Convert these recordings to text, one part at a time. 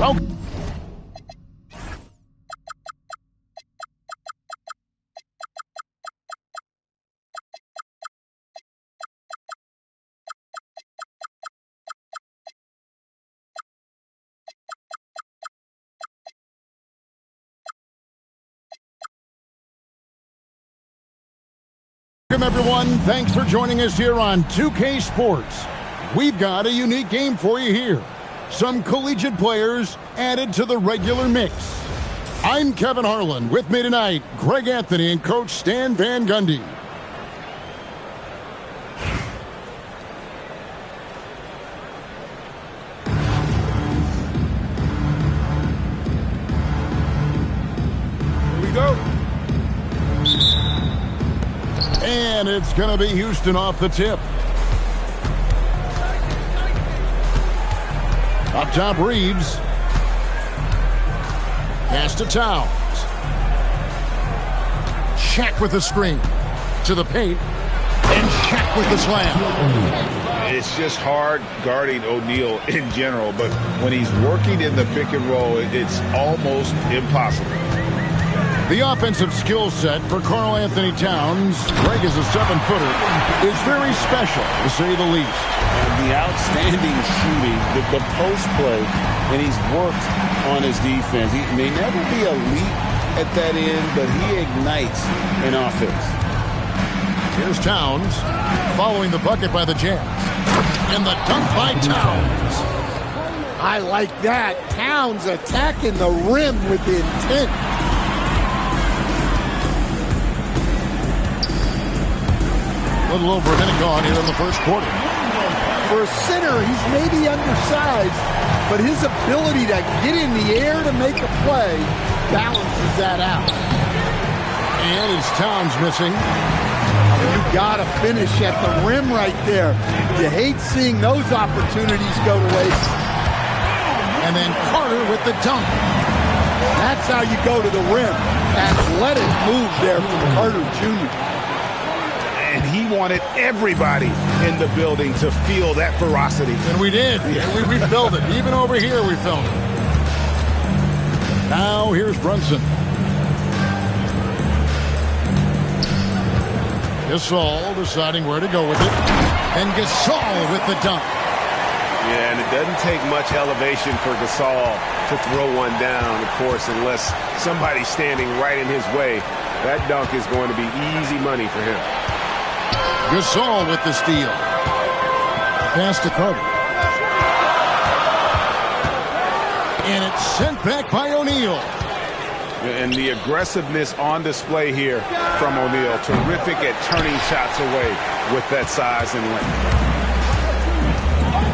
Okay. Welcome, everyone. Thanks for joining us here on 2K Sports. We've got a unique game for you here. Some collegiate players added to the regular mix. I'm Kevin Harlan. With me tonight, Greg Anthony and Coach Stan Van Gundy. Here we go. And it's going to be Houston off the tip. Up top, Reeves. Pass to Towns. Shaq with the screen. To the paint. And Shaq with the slam. It's just hard guarding O'Neal in general, but when he's working in the pick and roll, it's almost impossible. The offensive skill set for Karl Anthony Towns, Greg is a 7-footer, is very special, to say the least. And the outstanding shooting, the post play, and he's worked on his defense. He may never be elite at that end, but he ignites an offense. Here's Towns, following the bucket by the Jazz. And the dunk by Towns. I like that. Towns attacking the rim with intent. A little over a minute gone here in the first quarter. For a center, he's maybe undersized, but his ability to get in the air to make a play balances that out. And it's Towns missing. You gotta finish at the rim right there. You hate seeing those opportunities go to waste. And then Carter with the dunk. That's how you go to the rim. Athletic move there from Carter Jr. And he wanted everybody in the building to feel that ferocity. And we did. Yeah, we felt it. Even over here, we felt it. Now, here's Brunson. Gasol deciding where to go with it. And Gasol with the dunk. Yeah, and it doesn't take much elevation for Gasol to throw one down, of course, unless somebody's standing right in his way. That dunk is going to be easy money for him. Gasol with the steal. Pass to Carter. And it's sent back by O'Neal. And the aggressiveness on display here from O'Neal. Terrific at turning shots away with that size and length.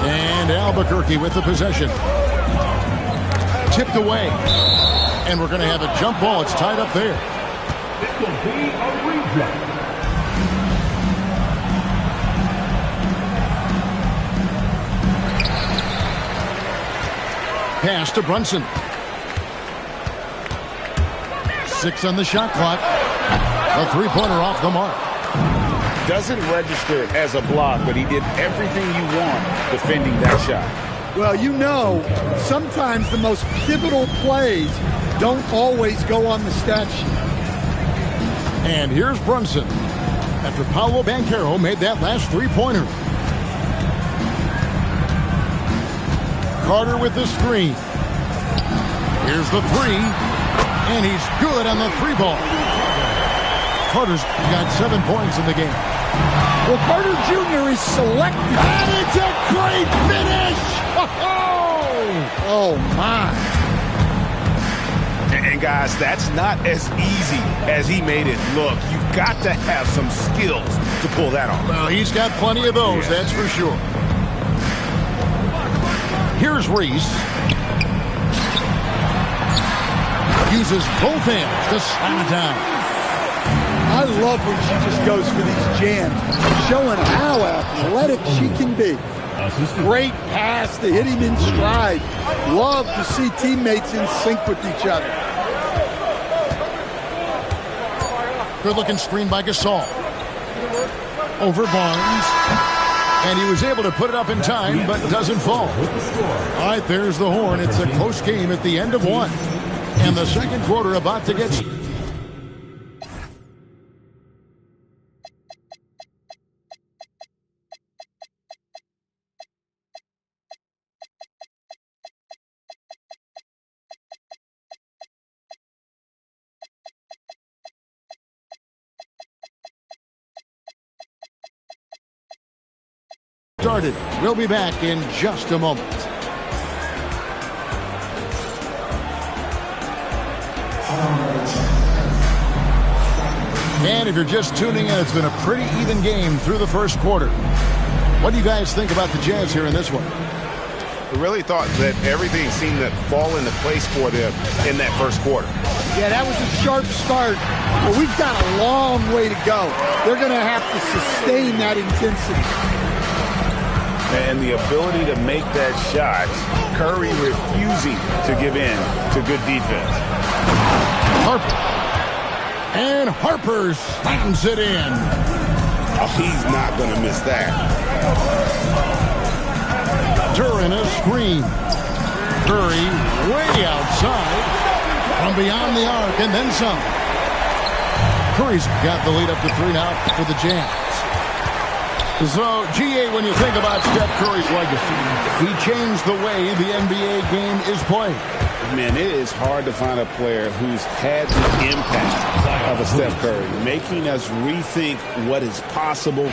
And Albuquerque with the possession. Tipped away. And we're going to have a jump ball. It's tied up there. It will be a replay. Pass to Brunson. 6 on the shot clock. A three-pointer off the mark. Doesn't register as a block, but he did everything you want defending that shot. Well, you know, sometimes the most pivotal plays don't always go on the stat sheet. And here's Brunson after Paolo Banchero made that last three-pointer. Carter with the screen. Here's the three. And he's good on the three ball. Carter's got 7 points in the game. Well, Carter Jr. is selected. And it's a great finish! Oh, my. And guys, that's not as easy as he made it look. You've got to have some skills to pull that off. Well, he's got plenty of those, Yes. that's for sure. Here's Reese. Uses both hands to slam it down. I love when she just goes for these jams, showing how athletic she can be. Great pass to hit him in stride. Love to see teammates in sync with each other. Good looking screen by Gasol. Over Barnes. And he was able to put it up in time, but doesn't fall. All right, there's the horn. It's a close game at the end of one. And the second quarter about to get started. We'll be back in just a moment. And if you're just tuning in, it's been a pretty even game through the first quarter. What do you guys think about the Jazz here in this one? I really thought that everything seemed to fall into place for them in that first quarter. Yeah, that was a sharp start, but we've got a long way to go. They're going to have to sustain that intensity. And the ability to make that shot, Curry refusing to give in to good defense. Harper. And Harper slams it in. Oh, he's not going to miss that. During a screen. Curry way outside from beyond the arc and then some. Curry's got the lead up to 3 now for the Jazz. So, G.A., when you think about Steph Curry's legacy, he changed the way the NBA game is played. Man, it is hard to find a player who's had the impact of a Steph Curry, making us rethink what is possible.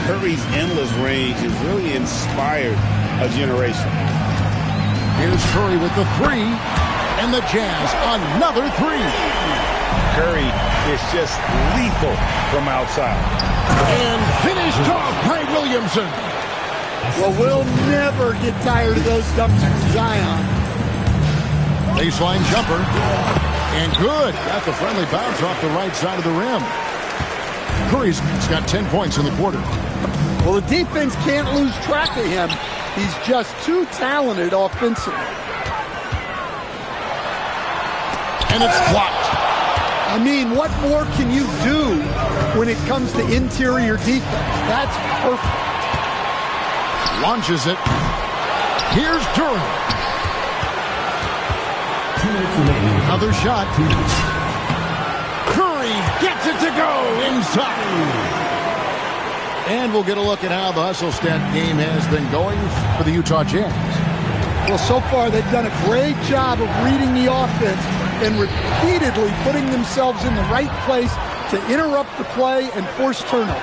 Curry's endless range has really inspired a generation. Here's Curry with the 3, and the Jazz another 3. Curry is just lethal from outside. And finished off by Williamson. Well, we'll never get tired of those dunks from Zion. Baseline jumper. And good. Got the friendly bounce off the right side of the rim. Curry's got 10 points in the quarter. Well, the defense can't lose track of him. He's just too talented offensively. And it's blocked. I mean, what more can you do when it comes to interior defense? That's perfect. Launches it. Here's Durant. Another shot. Curry gets it to go inside. And we'll get a look at how the hustle stat game has been going for the Utah Jazz. Well, so far they've done a great job of reading the offense and repeatedly putting themselves in the right place to interrupt the play and force turnovers.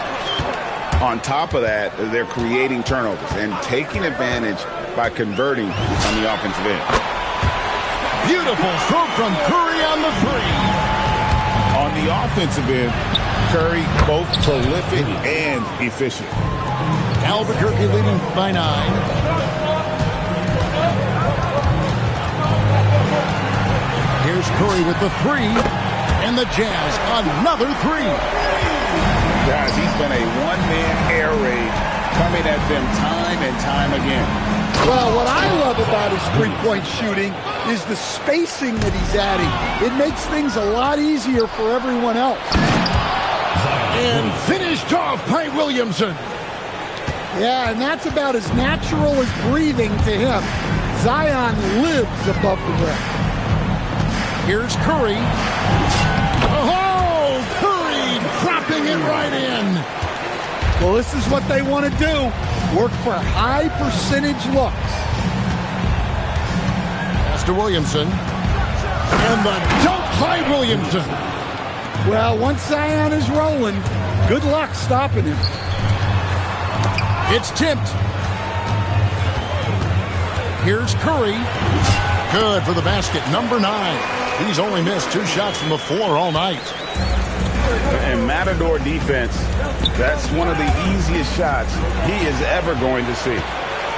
On top of that, they're creating turnovers and taking advantage by converting on the offensive end. Beautiful stroke from Curry on the 3. On the offensive end, Curry both prolific and efficient. Albuquerque leading by 9. Here's Curry with the 3, and the Jazz another 3. Guys, he's been a one-man air raid coming at them time and time again. Well, what I love about his three-point shooting is the spacing that he's adding. It makes things a lot easier for everyone else. And finished off by Williamson. Yeah, and that's about as natural as breathing to him. Zion lives above the rim. Here's Curry. Oh, Curry dropping it right in. Well, this is what they want to do. Work for high percentage looks. Pass to Williamson. And the dunk by Williamson. Well, once Zion is rolling, good luck stopping him. It's tipped. Here's Curry. Good for the basket, number 9. He's only missed 2 shots from the floor all night. And Matador defense, that's one of the easiest shots he is ever going to see.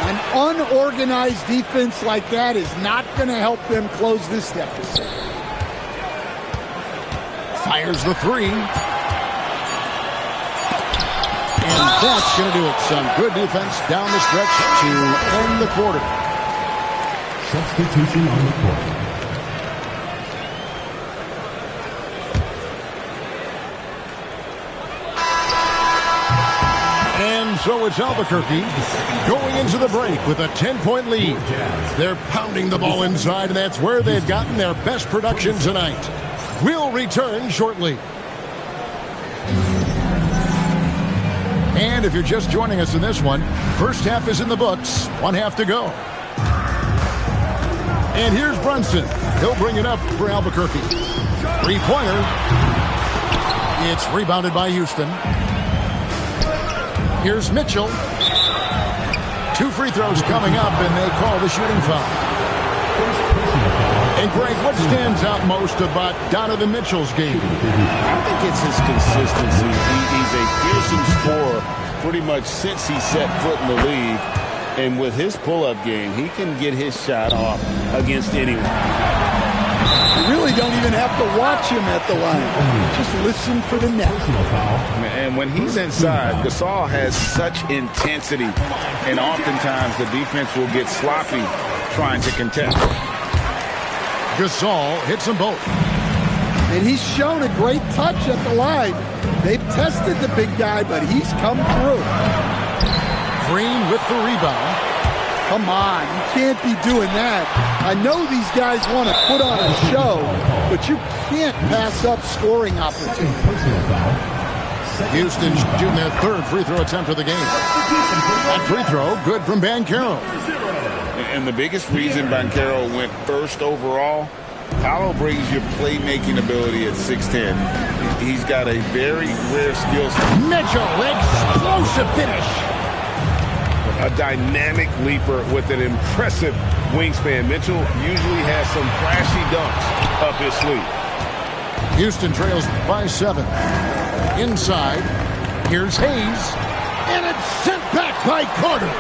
An unorganized defense like that is not going to help them close this deficit. Fires the 3. And that's going to do it. Some good defense down the stretch to end the quarter. Substitution on the court. And So it's Albuquerque going into the break with a 10-point lead. They're pounding the ball inside, and that's where they've gotten their best production tonight. We'll return shortly. And if you're just joining us in this one, first half is in the books, one half to go. And here's Brunson. He'll bring it up for Albuquerque. Three-pointer. It's rebounded by Houston. Here's Mitchell. 2 free throws coming up, and they call the shooting foul. And Greg, what stands out most about Donovan Mitchell's game? I think it's his consistency. He's a fearsome scorer pretty much since he set foot in the league. And with his pull-up game, he can get his shot off against anyone. You really don't even have to watch him at the line. Just listen for the net. And when he's inside, Gasol has such intensity. And oftentimes the defense will get sloppy trying to contest. Gasol hits them both. And he's shown a great touch at the line. They've tested the big guy, but he's come through. Green with the rebound. Come on, you can't be doing that. I know these guys want to put on a show, but you can't pass up scoring opportunities. Houston shooting their 3rd free throw attempt of the game. That free throw, good from Banchero. And the biggest reason Banchero went 1st overall, Paolo brings your playmaking ability at 6'10". He's got a very rare skill set. Mitchell, explosive finish. A dynamic leaper with an impressive wingspan. Mitchell usually has some flashy dunks up his sleeve. Houston trails by 7. Inside, here's Hayes. And it's sent back by Carter.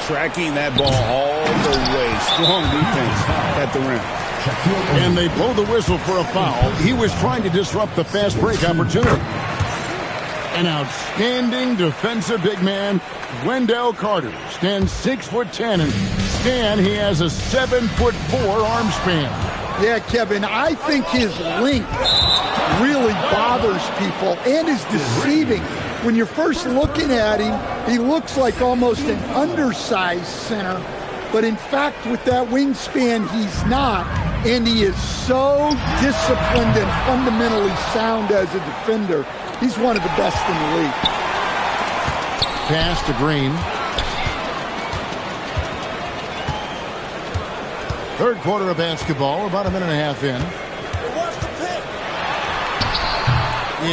Tracking that ball all the way. Strong defense at the rim. And they blow the whistle for a foul. He was trying to disrupt the fast break opportunity. An outstanding defensive big man, Wendell Carter, stands 6'10", and Stan, he has a 7'4" arm span. Yeah, Kevin, I think his length really bothers people and is deceiving. When you're first looking at him, he looks like almost an undersized center, but in fact, with that wingspan, he's not, and he is so disciplined and fundamentally sound as a defender. He's one of the best in the league. Pass to Green. 3rd quarter of basketball, about a minute and a half in.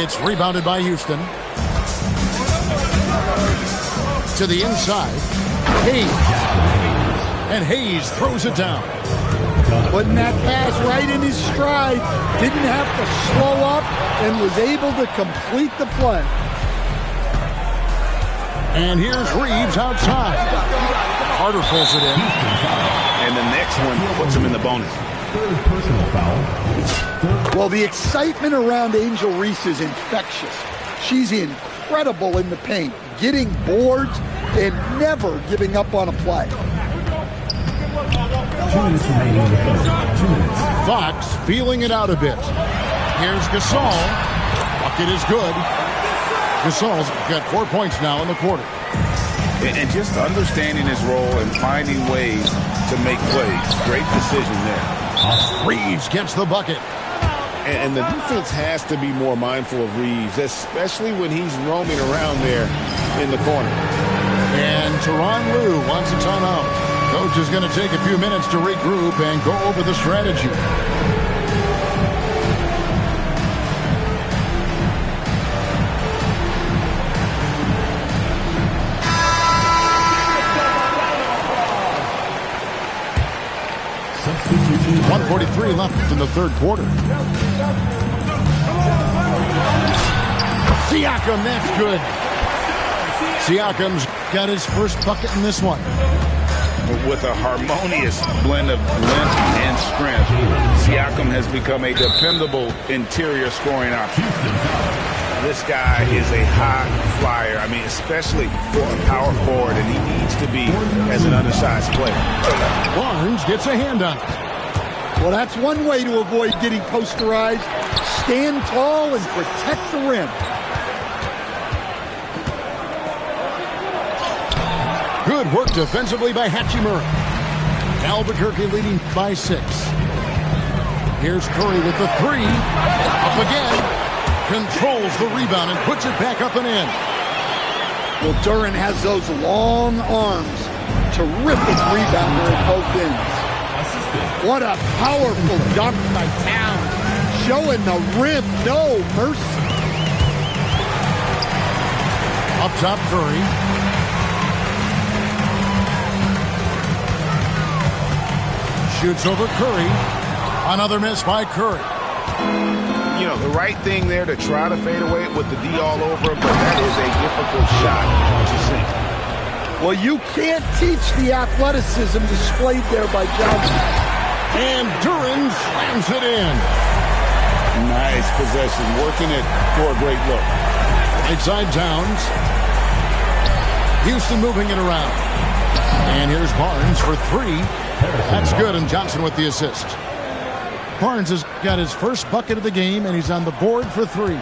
It's rebounded by Houston. To the inside. Hayes. And Hayes throws it down. Putting that pass right in his stride. Didn't have to slow up and was able to complete the play. And here's Reeves outside. Carter pulls it in. And the next one puts him in the bonus. Well, the excitement around Angel Reese is infectious. She's incredible in the paint, getting boards and never giving up on a play. 2 minutes remaining in the third. 2 minutes. Fox feeling it out a bit. Here's Gasol. Bucket is good. Gasol's got 4 points now in the quarter. And just understanding his role and finding ways to make plays. Great decision there. Reeves gets the bucket. And the defense has to be more mindful of Reeves, especially when he's roaming around there in the corner. And Tyronn Lue wants a timeout. Coach is going to take a few minutes to regroup and go over the strategy. Substitution. 1:43 left in the 3rd quarter. Siakam, that's good. Siakam's got his first bucket in this one. With a harmonious blend of length and strength, Siakam has become a dependable interior scoring option. This guy is a high flyer. I mean, especially for a power forward, and he needs to be as an undersized player. Barnes gets a hand on it. Well, that's one way to avoid getting posterized. Stand tall and protect the rim. Good work defensively by Hachimura. Albuquerque leading by 6. Here's Curry with the 3. Up again. Controls the rebound and puts it back up and in. Well, Duren has those long arms. Terrific rebounder at both ends. What a powerful dunk by Towns. Showing the rim, no mercy. Up top, Curry. Shoots over Curry. Another miss by Curry. You know, the right thing there to try to fade away with the D all over, but that is a difficult shot to sink. Well, you can't teach the athleticism displayed there by Johnson. And Duren slams it in. Nice possession, working it for a great look. Right side Towns. Houston moving it around. And here's Barnes for 3. That's good, and Johnson with the assist. Barnes has got his first bucket of the game, and he's on the board for 3.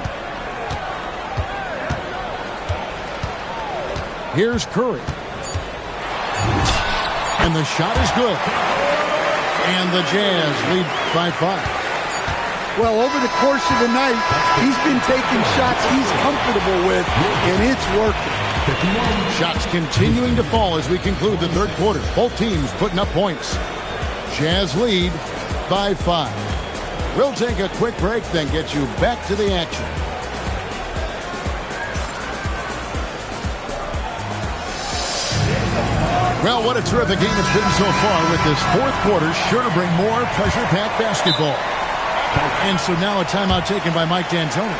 Here's Curry. And the shot is good. And the Jazz lead by 5. Well, over the course of the night, he's been taking shots he's comfortable with, and it's working. Shots continuing to fall as we conclude the third quarter. Both teams putting up points. Jazz lead by 5. We'll take a quick break, then get you back to the action. Well, what a terrific game it's been so far, with this fourth quarter sure to bring more pressure-packed basketball. And so now a timeout taken by Mike D'Antoni.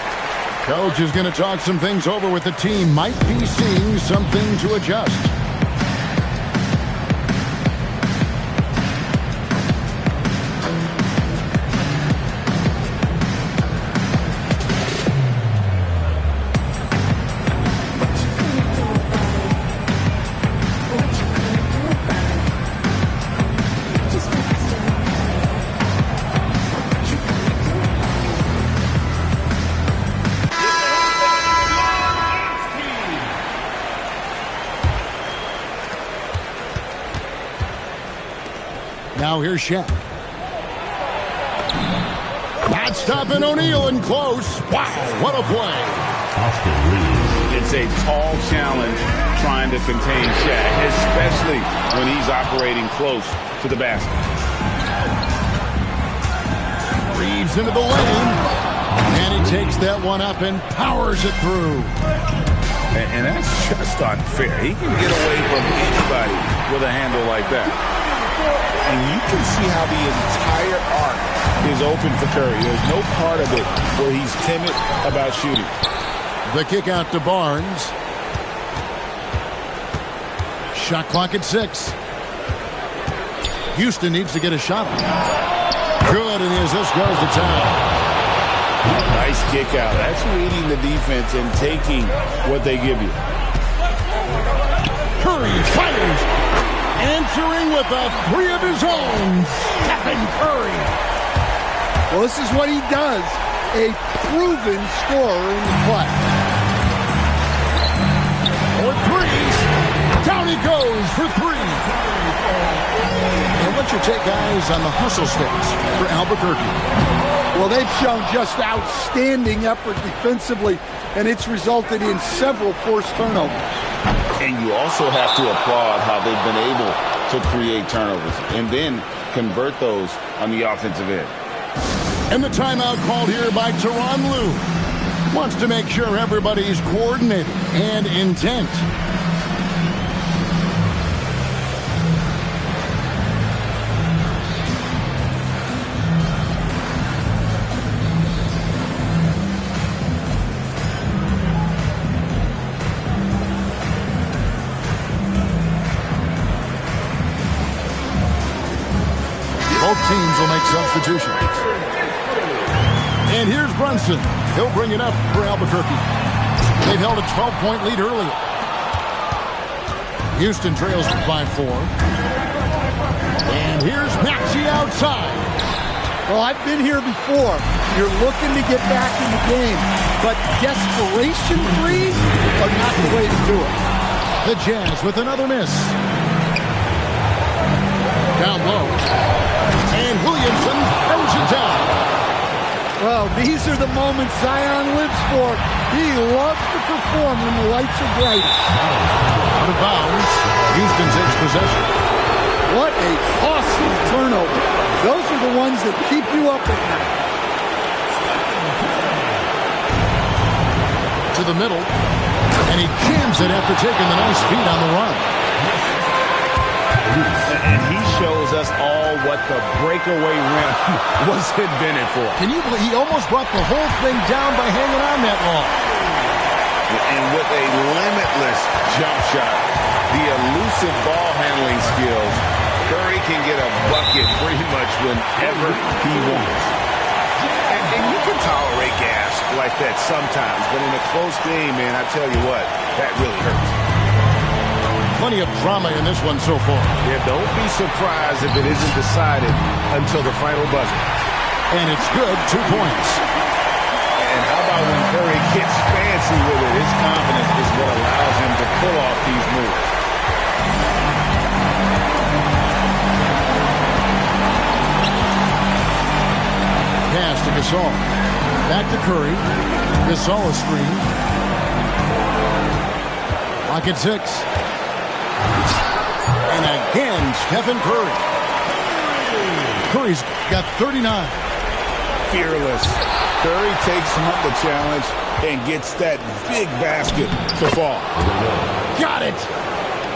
Coach is going to talk some things over with the team. Might be seeing something to adjust. Now here's Shaq. Not stopping O'Neal in close. Wow, what a play. It's a tall challenge trying to contain Shaq, especially when he's operating close to the basket. Reeves into the lane. And he takes that one up and powers it through. And that's just unfair. He can get away from anybody with a handle like that. And you can see how the entire arc is open for Curry. There's no part of it where he's timid about shooting. The kick out to Barnes. Shot clock at 6. Houston needs to get a shot. Good, and the assist goes to Towns. Nice kick out. That's reading the defense and taking what they give you. Curry fires. Answering with a 3 of his own. Stephen Curry. Well, this is what he does. A proven scorer in the play. For 3. Down he goes for 3. And what's your take, guys, on the hustle sticks for Albuquerque? Well, they've shown just outstanding effort defensively, and it's resulted in several forced turnovers. And you also have to applaud how they've been able to create turnovers and then convert those on the offensive end. And the timeout called here by Tyronn Lue. Wants to make sure everybody's coordinated and intent. Both teams will make substitutions. And here's Brunson. He'll bring it up for Albuquerque. They've held a 12-point lead earlier. Houston trails by 4. And here's Maxey outside. Well, I've been here before. You're looking to get back in the game, but desperation threes are not the way to do it. The Jazz with another miss. Down low. And Williamson throws it down. Well, these are the moments Zion lives for. He loves to perform when the lights are bright. Out of bounds. Houston takes possession. What a costly turnover. Those are the ones that keep you up at night. To the middle. And he jams it after taking the nice feed on the run. And he shows us all what the breakaway rim was invented for. Can you believe he almost brought the whole thing down by hanging on that long? And with a limitless jump shot, the elusive ball handling skills, Curry can get a bucket pretty much whenever he wants. And you can tolerate gas like that sometimes, but in a close game, man, I tell you what, that really hurts. Plenty of drama in this one so far. Yeah, don't be surprised if it isn't decided until the final buzzer. And it's good, 2 points. And how about when Curry gets fancy with it? His confidence is what allows him to pull off these moves. Pass to Gasol. Back to Curry. Gasol a screen. Lock at 6. And again, Stephen Curry. Curry's got 39. Fearless. Curry takes on the challenge and gets that big basket to fall. Got it.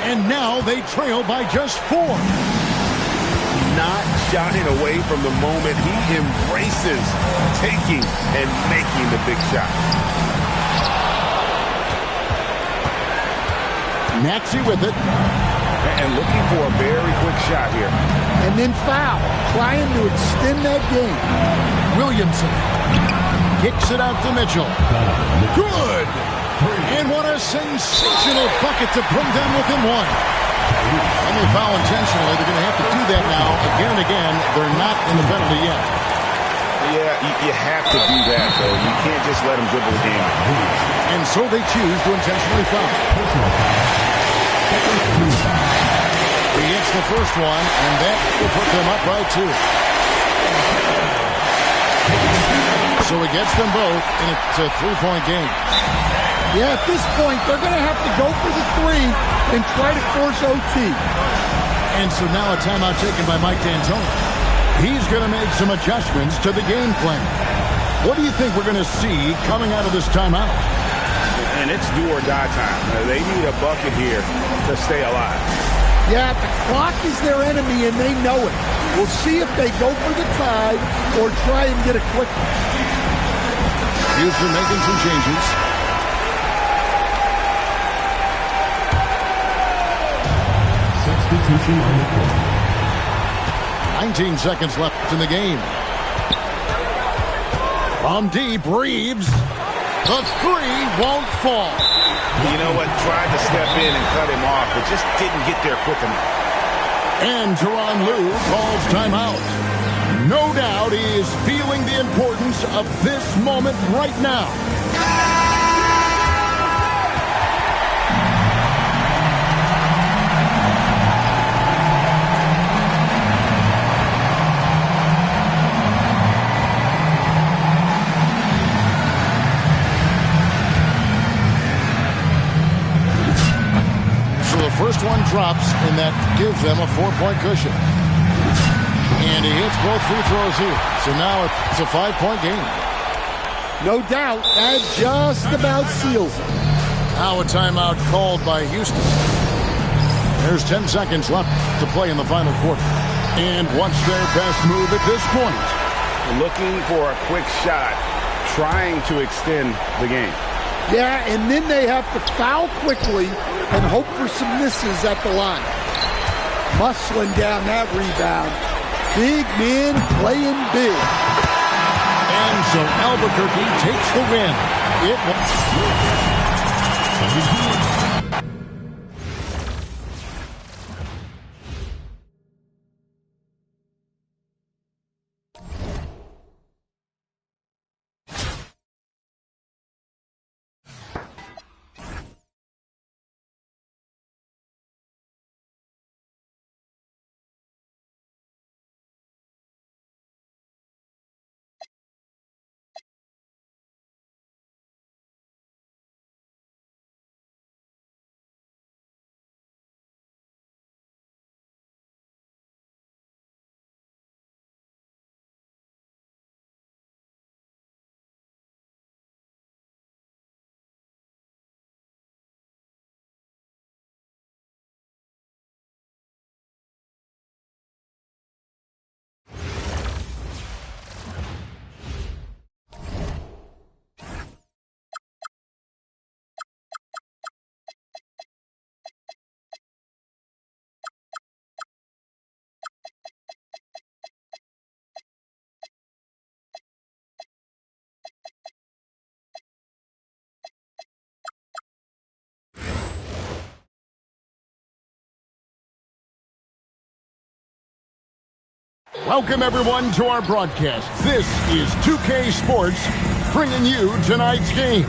And now they trail by just 4. Not shying away from the moment. He embraces taking and making the big shot. Maxey with it. And looking for a very quick shot here. And then foul, trying to extend that game. Williamson kicks it out to Mitchell. Good! And what a sensational bucket to bring them within 1. And they foul intentionally. They're going to have to do that now again and again. They're not in the penalty yet. Yeah, you have to do that, though. You can't just let them dribble the game. And so they choose to intentionally foul. He hits the first one, and that will put them up by 2. So he gets them both, and it's a 3-point game. Yeah, at this point, they're going to have to go for the 3 and try to force OT. And so now a timeout taken by Mike D'Antoni. He's going to make some adjustments to the game plan. What do you think we're going to see coming out of this timeout? And it's do or die time. They need a bucket here to stay alive. Yeah, the clock is their enemy, and they know it. We'll see if they go for the tie or try and get a quick one. Houston making some changes. Substitution on the court. 19 seconds left in the game. From deep, Reeves. The 3 won't fall. You know what? Tried to step in and cut him off, but just didn't get there quick enough. And Tyronn Lue calls timeout. No doubt he is feeling the importance of this moment right now. First one drops, and that gives them a 4-point cushion. And he hits both free throws here. So now it's a 5-point game. No doubt, that just about seals it. Now a timeout called by Houston. There's 10 seconds left to play in the final quarter. And what's their best move at this point? Looking for a quick shot, trying to extend the game. Yeah, and then they have to foul quickly and hope for some misses at the line. Muscling down that rebound. Big men playing big. And so Albuquerque takes the win. It was Welcome, everyone, to our broadcast. This is 2K Sports bringing you tonight's game.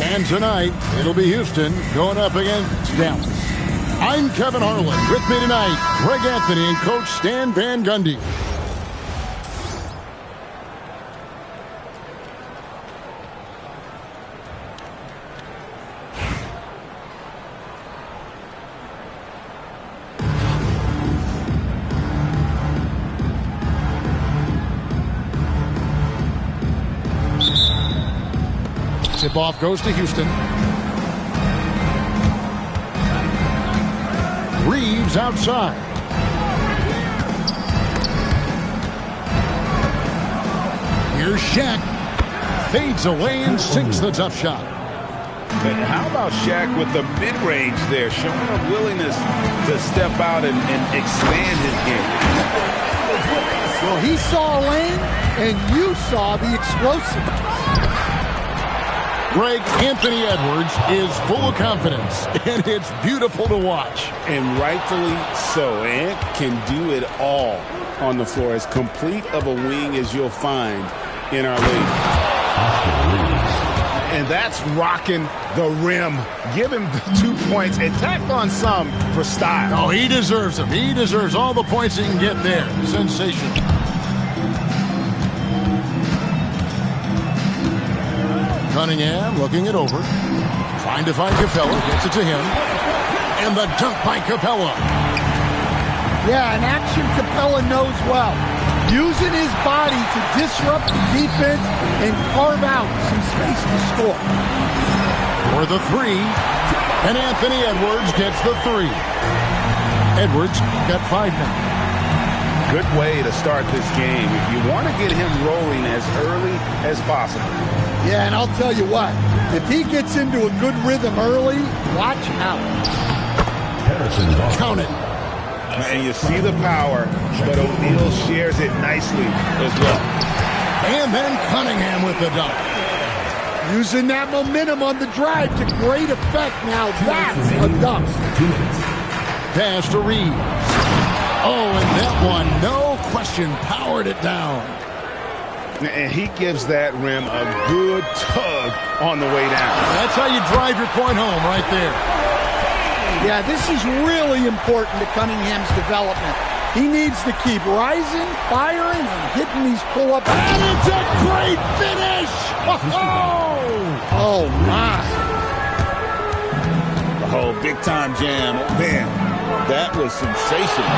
And tonight, it'll be Houston going up against Dallas. I'm Kevin Harlan. With me tonight, Greg Anthony and Coach Stan Van Gundy. Tip-off goes to Houston. Reeves outside. Here's Shaq. Fades away and sinks the tough shot. But how about Shaq with the mid-range there, showing a willingness to step out and expand his game? Well, he saw a lane, and you saw the explosiveness. Greg, Anthony Edwards is full of confidence, and it's beautiful to watch. And rightfully so. Ant can do it all on the floor. As complete of a wing as you'll find in our league. And that's rocking the rim. Give him 2 points and tack on some for style. Oh, he deserves them. He deserves all the points he can get there. Sensational. Cunningham looking it over. Trying to find Capella. Gets it to him. And the dunk by Capella. Yeah, an action Capella knows well. Using his body to disrupt the defense and carve out some space to score. For the three. And Anthony Edwards gets the three. Edwards got 5 now. Good way to start this game. If you want to get him rolling as early as possible. Yeah, and I'll tell you what. If he gets into a good rhythm early, watch out. Count it. And you see the power, but O'Neal shares it nicely as well. And then Cunningham with the dunk. Using that momentum on the drive to great effect. Now that's a dunk. Pass to Reeves. Oh, and that one, no question, powered it down. And he gives that rim a good tug on the way down. That's how you drive your point home right there. Yeah, this is really important to Cunningham's development. He needs to keep rising, firing, and hitting these pull-ups. And it's a great finish! Oh, my. Oh, big-time jam. Man, that was sensational.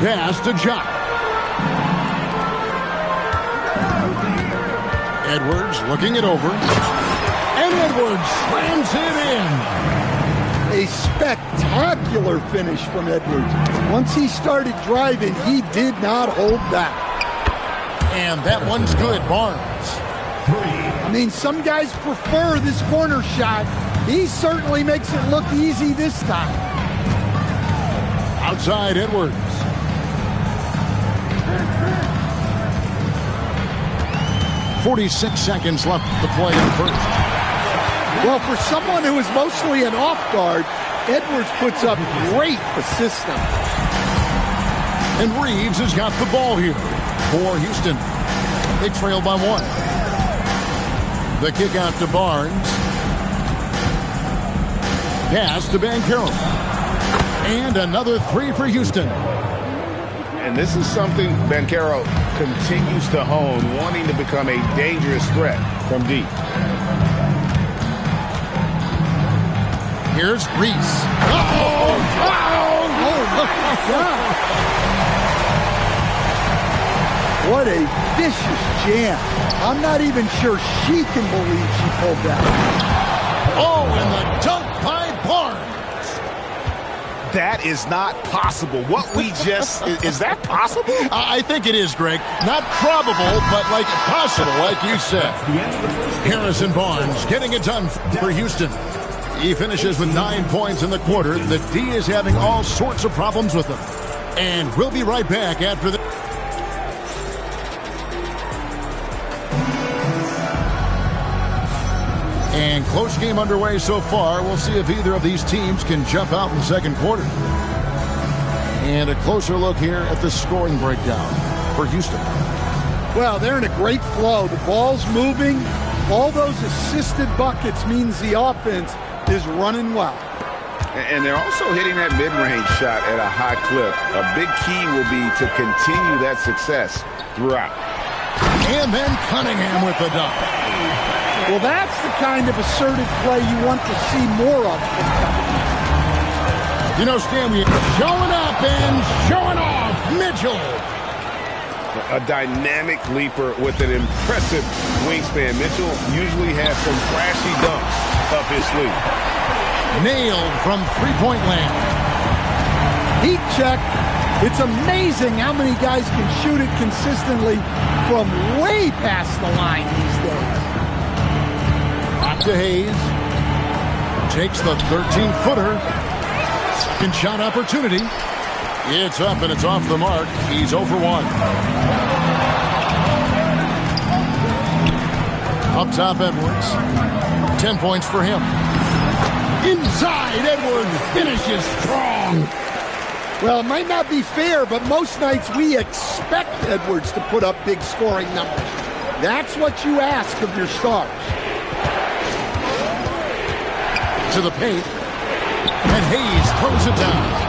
Pass to Jock. Edwards looking it over. And Edwards slams it in. A spectacular finish from Edwards. Once he started driving, he did not hold back. And that one's good, Barnes. I mean, some guys prefer this corner shot. He certainly makes it look easy this time. Outside Edwards. .46 seconds left to play in the first. Well, for someone who is mostly an off guard, Edwards puts up great assist numbers. And Reeves has got the ball here for Houston. They trail by 1. The kick out to Barnes. Pass to Banchero. And another three for Houston. And this is something Banchero continues to hone, wanting to become a dangerous threat from deep. Here's Reese. Oh, look at that. What a vicious jam. I'm not even sure she can believe she pulled that. Oh, and the dunk by Barnes. That is not possible. What we just... is that possible? I think it is, Greg. Not probable, but like possible, like you said. Harrison Barnes getting it done for Houston. He finishes with 9 points in the quarter. The D is having all sorts of problems with him. And we'll be right back after this. And close game underway so far. We'll see if either of these teams can jump out in the second quarter. And a closer look here at the scoring breakdown for Houston. Well, they're in a great flow. The ball's moving. All those assisted buckets means the offense is running well. And they're also hitting that mid-range shot at a high clip. A big key will be to continue that success throughout. And then Cunningham with the dunk. Well, that's the kind of assertive play you want to see more of from Cunningham. You know, Stan, we showing up and showing off. Mitchell. A dynamic leaper with an impressive wingspan. Mitchell usually has some flashy dunks up his sleeve. Nailed from three-point land. Heat check. It's amazing how many guys can shoot it consistently from way past the line these days. Back to Hayes. Takes the 13-footer. Second shot opportunity. It's up and it's off the mark. He's 0 for 1. Up top, Edwards. 10 points for him. Inside, Edwards finishes strong. Well, it might not be fair, but most nights we expect Edwards to put up big scoring numbers. That's what you ask of your stars. To the paint. And Hayes throws it down.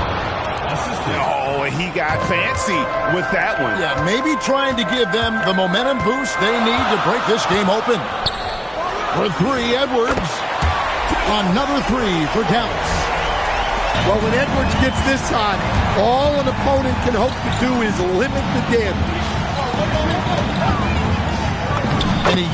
Oh, he got fancy with that one. Yeah, maybe trying to give them the momentum boost they need to break this game open. For three, Edwards. Another three for Dallas. Well, when Edwards gets this hot, all an opponent can hope to do is limit the damage. And he...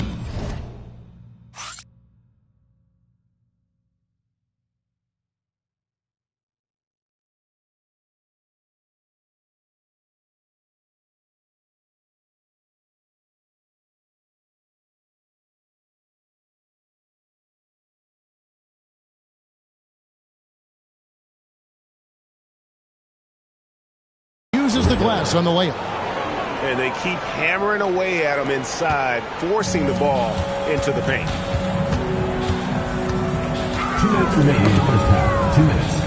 uses the glass on the layup. And they keep hammering away at him inside, forcing the ball into the paint. 2 minutes remaining in the first half. 2 minutes.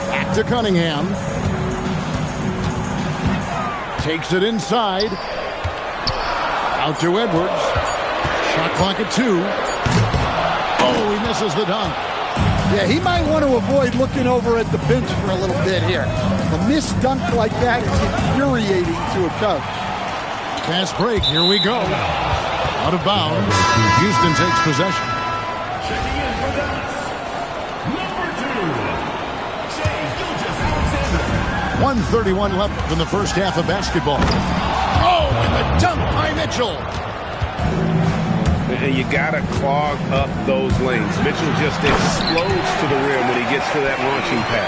Back to Cunningham. Takes it inside. Out to Edwards. Shot clock at 2. Oh, he misses the dunk. Yeah, he might want to avoid looking over at the bench for a little bit here. A missed dunk like that is infuriating to a coach. Fast break. Here we go. Out of bounds. Houston takes possession. Checking in for Dallas. Number 2, Shai Gilgeous-Alexander. 1:31 left in the first half of basketball. Oh, and the dunk by Mitchell. And you got to clog up those lanes. Mitchell just explodes to the rim when he gets to that launching pad.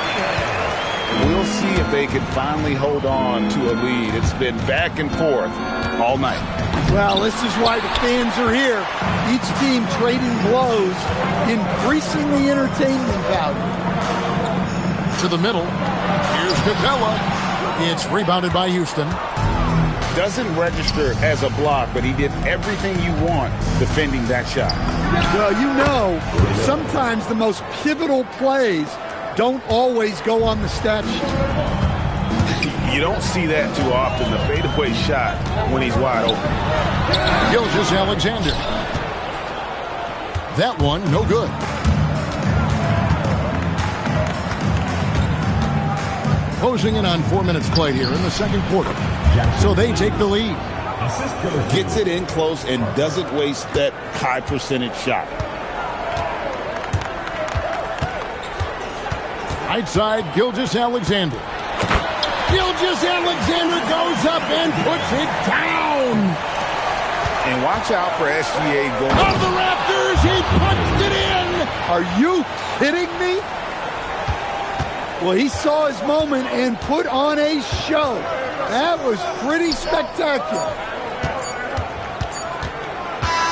We'll see if they can finally hold on to a lead. It's been back and forth all night. Well, this is why the fans are here. Each team trading blows, increasing the entertainment value. To the middle. Here's Capella. It's rebounded by Houston. Doesn't register as a block, but he did everything you want defending that shot. Well, you know, sometimes the most pivotal plays don't always go on the stat sheet. You don't see that too often, the fadeaway shot when he's wide open. Gilgeous-Alexander. That one, no good. Closing in on 4 minutes played here in the second quarter. So they take the lead. Gets it in close and doesn't waste that high percentage shot. Right side, Gilgeous-Alexander. Gilgeous-Alexander goes up and puts it down. And watch out for SGA going. On the rafters, he punched it in. Are you kidding me? Well, he saw his moment and put on a show. That was pretty spectacular.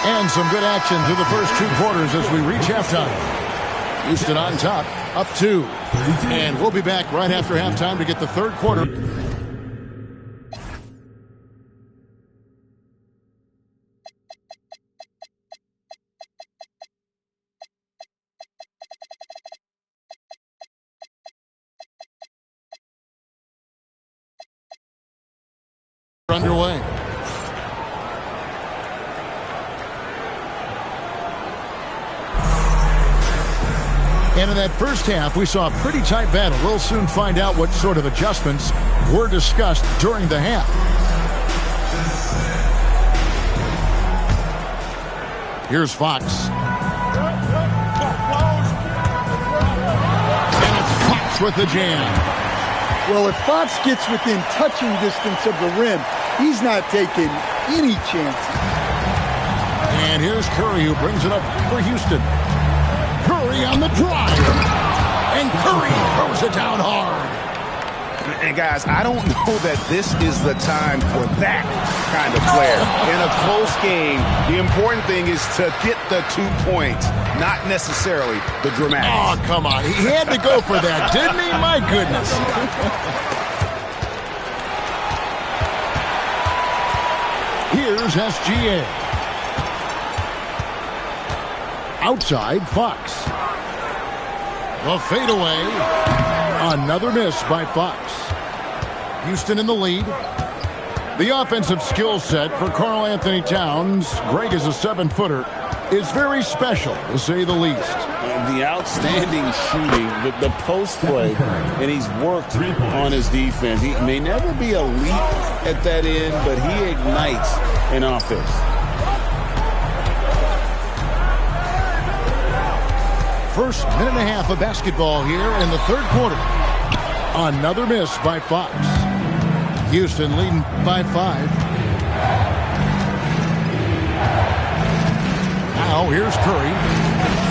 And some good action through the first 2 quarters as we reach halftime. Houston on top, up 2. And we'll be back right after halftime to get the third quarter. underway. And in that first half, we saw a pretty tight battle. We'll soon find out what sort of adjustments were discussed during the half. Here's Fox. And it's Fox with the jam. Well, if Fox gets within touching distance of the rim, he's not taking any chances. And here's Curry, who brings it up for Houston. Curry on the drive. And Curry throws it down hard. And guys, I don't know that this is the time for that kind of player. In a close game, the important thing is to get the 2 points, not necessarily the dramatic. Oh, come on. He had to go for that, didn't he? My goodness. Here's SGA. Outside, Fox. The fadeaway. Another miss by Fox. Houston in the lead. The offensive skill set for Karl Anthony Towns, Greg is a 7-footer, is very special, to say the least. The outstanding shooting, the post play, and he's worked on his defense. He may never be elite at that end, but he ignites an offense. First minute and a half of basketball here in the third quarter. Another miss by Fox. Houston leading by 5. Now here's Curry.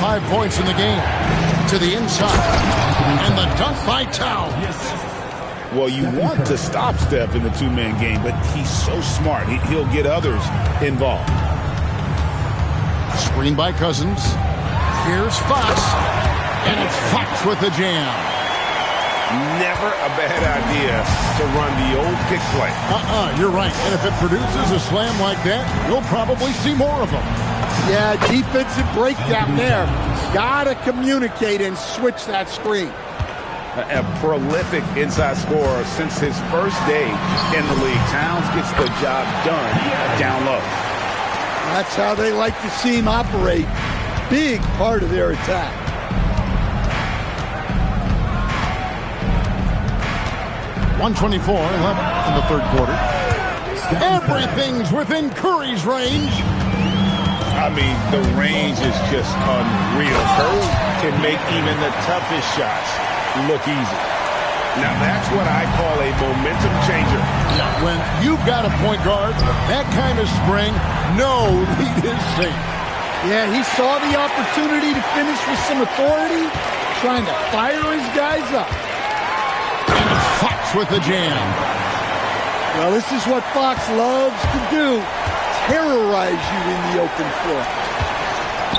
5 points in the game. To the inside. And the dunk by Towns. Well, you want to stop Steph in the two-man game, but he's so smart. He'll get others involved. Screen by Cousins. Here's Fox. And it's Fox with the jam. Never a bad idea to run the old pick play. You're right. And if it produces a slam like that, you'll probably see more of them. Yeah, defensive breakdown there. Gotta communicate and switch that screen. A prolific inside scorer since his first day in the league. Towns gets the job done down low. That's how they like to see him operate. Big part of their attack. .124 left in the third quarter. Everything's within Curry's range. I mean, the range is just unreal. Curry can make even the toughest shots look easy. Now that's what I call a momentum changer. When you've got a point guard, that kind of spring, no lead is safe. Yeah, he saw the opportunity to finish with some authority, trying to fire his guys up. And it's Fox with the jam. Well, this is what Fox loves to do, terrorize you in the open floor.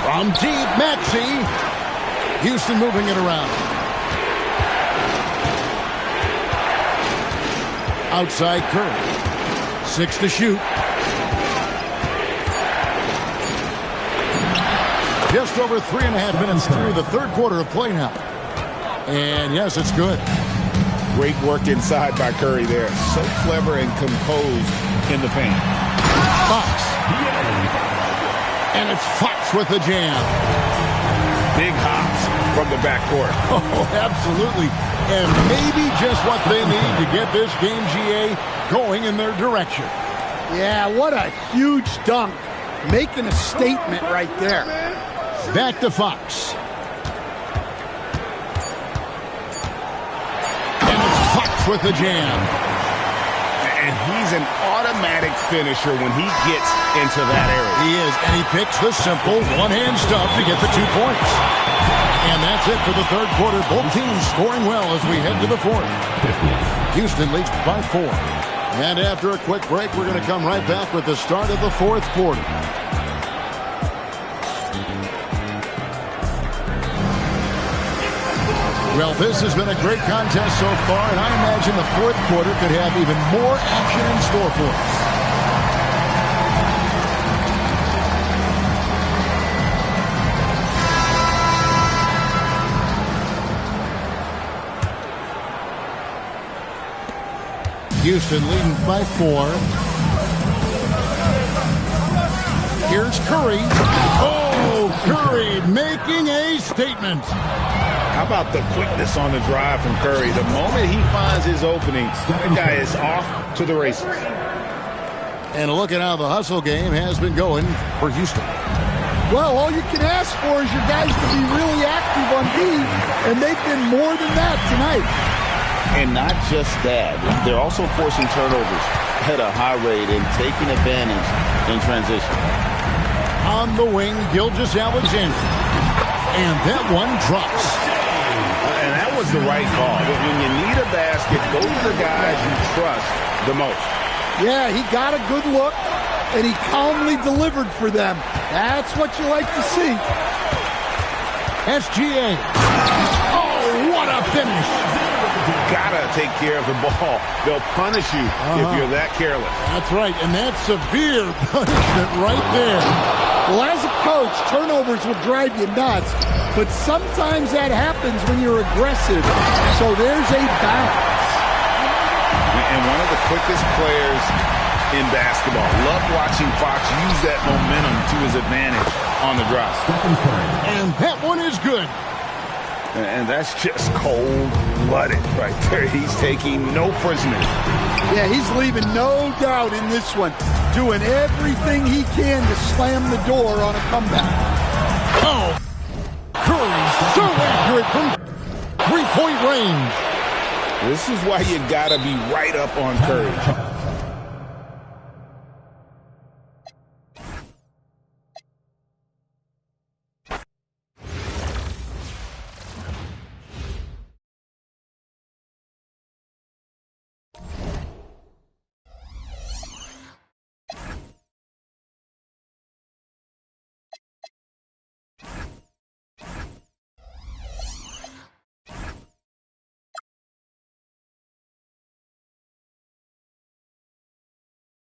From deep, Maxey. Houston moving it around. Outside Curry. 6 to shoot. Just over 3.5 minutes through the third quarter of play now. And yes, it's good. Great work inside by Curry there. So clever and composed in the paint. Fox. And it's Fox with the jam. Big hops from the backcourt. Oh, absolutely. And maybe just what they need to get this game, GA, going in their direction. Yeah, what a huge dunk. Making a statement right there. Back to Fox. And it's Fox with the jam. And he's an automatic finisher when he gets into that area. He is, and he picks the simple one-hand stuff to get the 2 points. And that's it for the third quarter. Both teams scoring well as we head to the fourth. Houston leads by 4. And after a quick break, we're going to come right back with the start of the fourth quarter. Well, this has been a great contest so far, and I imagine the fourth quarter could have even more action in store for us. Houston leading by 4. Here's Curry. Oh, Curry making a statement. How about the quickness on the drive from Curry? The moment he finds his opening, the guy is off to the races. And a look at how the hustle game has been going for Houston. Well, all you can ask for is your guys to be really active on D, and they've been more than that tonight. And not just that, they're also forcing turnovers at a high rate and taking advantage in transition. On the wing, Gilgeous-Alexander. And that one drops. And that was the right call. When you need a basket, go to the guys you trust the most. Yeah, he got a good look, and he calmly delivered for them. That's what you like to see. SGA. Oh, what a finish. Gotta take care of the ball. They'll punish you if you're that careless. That's right, and that's severe punishment right there. Well, as a coach, turnovers will drive you nuts, but sometimes that happens when you're aggressive. So there's a balance. And one of the quickest players in basketball. Love watching Fox use that momentum to his advantage on the drive. And that one is good. And that's just cold-blooded right there. He's taking no prisoners. Yeah, he's leaving no doubt in this one. Doing everything he can to slam the door on a comeback. Oh, Curry so accurate from three-point range. This is why you got to be right up on Curry.